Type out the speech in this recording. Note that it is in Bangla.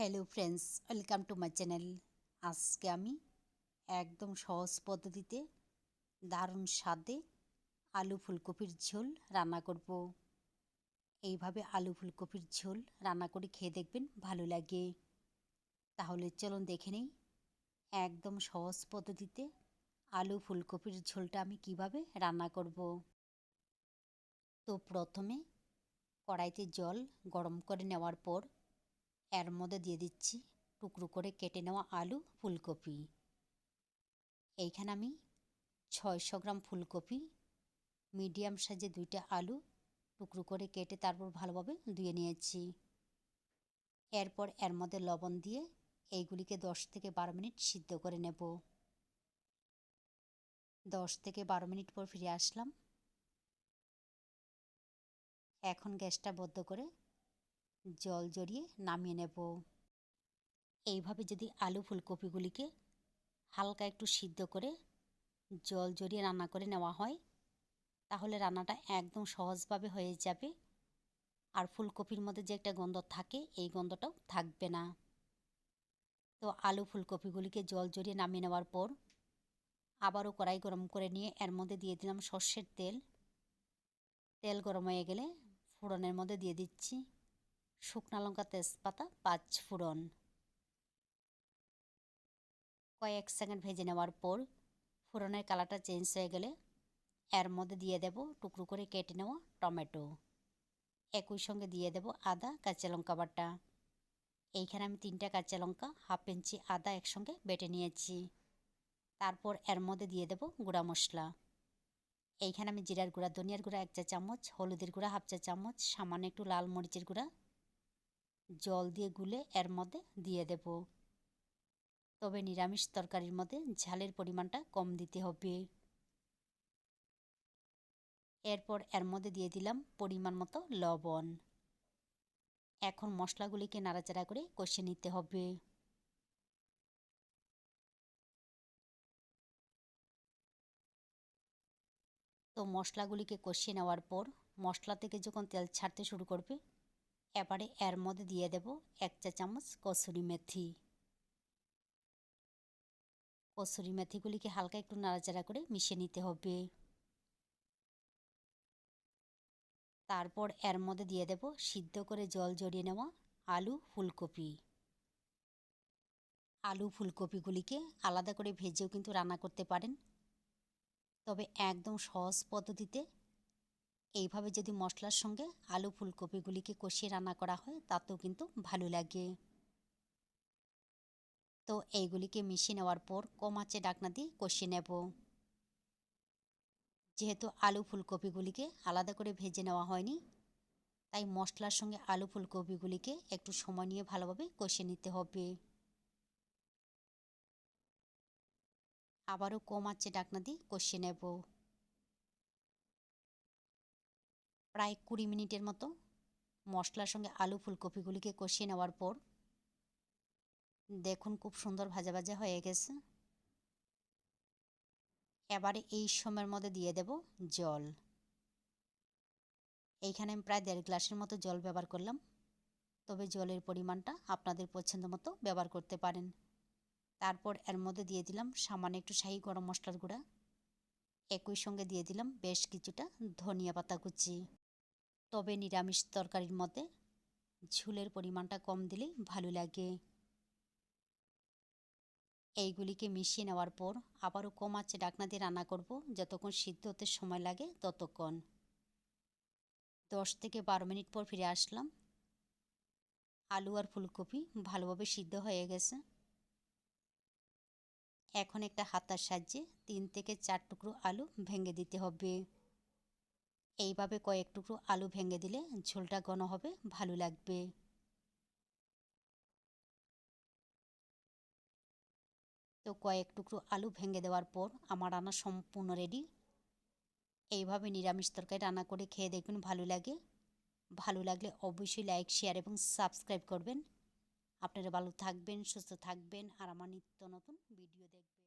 Hello friends, welcome to my channel. আজকে আমি একদম সহজ পদ্ধতিতে দারুণ স্বাদে আলু ফুলকপির ঝোল রান্না করব। এইভাবে আলু ফুলকপির ঝোল রান্না করে খেয়ে দেখবেন, ভালো লাগে। তাহলে চলুন দেখে নেই একদম সহজ পদ্ধতিতে আলু ফুলকপির ঝোলটা আমি কিভাবে রান্না করব। তো প্রথমে কড়াইতে জল গরম করে নেওয়ার পর এর মধ্যে দিয়ে দিচ্ছি টুকরো করে কেটে নেওয়া আলু ফুলকপি। এইখানে আমি 600 গ্রাম ফুলকপি, মিডিয়াম সাইজে 2টা আলু টুকরো করে কেটে তারপর ভালোভাবে ধুয়ে নিয়েছি। এরপর এর মধ্যে লবণ দিয়ে এইগুলিকে 10 থেকে 12 মিনিট সিদ্ধ করে নেব। 10 থেকে 12 মিনিট পর ফিরে আসলাম। এখন গ্যাসটা বন্ধ করে জল ঝরিয়ে নামিয়ে নেব। এইভাবে যদি আলু ফুলকপিগুলিকে হালকা একটু সিদ্ধ করে জল ঝরিয়ে রান্না করে নেওয়া হয়, তাহলে রান্নাটা একদম সহজভাবে হয়ে যাবে। আর ফুলকপির মধ্যে যে একটা গন্ধ থাকে, এই গন্ধটাও থাকবে না। তো আলু ফুলকপিগুলিকে জল ঝরিয়ে নামিয়ে নেওয়ার পর আবারও কড়াই গরম করে নিয়ে এর মধ্যে দিয়ে দিলাম সর্ষের তেল। তেল গরম হয়ে গেলে ফোড়নের মধ্যে দিয়ে দিচ্ছি শুকনো লঙ্কা, তেজপাতা, 5 ফোড়ন। কয়েক সেকেন্ড ভেজে নেওয়ার পর ফোড়নের কালারটা চেঞ্জ হয়ে গেলে এর মধ্যে দিয়ে দেব টুকরো করে কেটে নেওয়া টমেটো। একই সঙ্গে দিয়ে দেব আদা, কাঁচা লঙ্কা বাটা। এইখানে আমি 3টা কাঁচা লঙ্কা, হাফ ইঞ্চি আদা একসঙ্গে বেটে নিয়েছি। তারপর এর মধ্যে দিয়ে দেব গুঁড়া মশলা। এইখানে আমি জিরার গুঁড়া, ধনিয়ার গুঁড়া 1 চা চামচ, হলুদের গুঁড়া 1/2 চা চামচ, সামান্য একটু লাল মরিচের গুঁড়া জল দিয়ে গুলে এর মধ্যে দিয়ে দেব। তবে নিরামিষ তরকারির মধ্যে ঝালের পরিমাণটা কম দিতে হবে। এরপর এর মধ্যে দিয়ে দিলাম পরিমাণ মতো লবণ। এখন মশলাগুলিকে নাড়াচাড়া করে কষিয়ে নিতে হবে। তো মশলাগুলিকে কষিয়ে নেওয়ার পর মশলা থেকে যখন তেল ছাড়তে শুরু করবে, এবারে এর মধ্যে দিয়ে দেব 1 চা চামচ কসুরি মেথি। কসুরি মেথিগুলিকে হালকা একটু নাড়াচাড়া করে মিশিয়ে নিতে হবে। তারপর এর মধ্যে দিয়ে দেব সিদ্ধ করে জল ঝরিয়ে নেওয়া আলু ফুলকপি। আলু ফুলকপিগুলিকে আলাদা করে ভেজেও কিন্তু রান্না করতে পারেন। তবে একদম সহজ পদ্ধতিতে এইভাবে যদি মশলার সঙ্গে আলু ফুলকপিগুলিকে কষিয়ে রান্না করা হয়, তাতেও কিন্তু ভালো লাগে। তো এইগুলিকে মিশিয়ে নেওয়ার পর কম আঁচে ঢাকনা দিয়ে কষিয়ে নেব। যেহেতু আলু ফুলকপিগুলিকে আলাদা করে ভেজে নেওয়া হয়নি, তাই মশলার সঙ্গে আলু ফুলকপিগুলিকে একটু সময় নিয়ে ভালোভাবে কষিয়ে নিতে হবে। আবারও কম আঁচে ঢাকনা দিয়ে কষিয়ে নেব। প্রায় 20 মিনিটের মতো মশলার সঙ্গে আলু ফুলকপিগুলিকে কষিয়ে নেওয়ার পর দেখুন খুব সুন্দর ভাজা ভাজা হয়ে গেছে। এবারে এই সময়ের মধ্যে দিয়ে দেব জল। এইখানে আমি প্রায় 1.5 গ্লাসের মতো জল ব্যবহার করলাম। তবে জলের পরিমাণটা আপনাদের পছন্দ মতো ব্যবহার করতে পারেন। তারপর এর মধ্যে দিয়ে দিলাম সামান্য একটু শাহি গরম মশলার গুঁড়া। একই সঙ্গে দিয়ে দিলাম বেশ কিছুটা ধনিয়া পাতা কুচি। তবে নিরামিষ তরকারির মধ্যে ঝোলের পরিমাণটা কম দিলেই ভালো লাগে। এইগুলিকে মিশিয়ে নেওয়ার পর আবারও কম আঁচে ঢাকনা দিয়ে রান্না করব, যতক্ষণ সিদ্ধ হতে সময় লাগে ততক্ষণ। 10 থেকে 12 মিনিট পর ফিরে আসলাম। আলু আর ফুলকপি ভালোভাবে সিদ্ধ হয়ে গেছে। এখন একটা হাতার সাহায্যে 3 থেকে 4 টুকরো আলু ভেঙে দিতে হবে। এইভাবে কয়েক টুকরো আলু ভেঙে দিলে ঝোলটা ঘন হবে, ভালো লাগবে। তো কয়েক টুকরো আলু ভেঙে দেওয়ার পর আমার রান্না সম্পূর্ণ রেডি। এইভাবে নিরামিষ তরকারি রান্না করে খেয়ে দেখবেন, ভালো লাগে। ভালো লাগলে অবশ্যই লাইক, শেয়ার এবং সাবস্ক্রাইব করবেন। আপনারা ভালো থাকবেন, সুস্থ থাকবেন আর আমার নিত্য নতুন ভিডিও দেখবেন।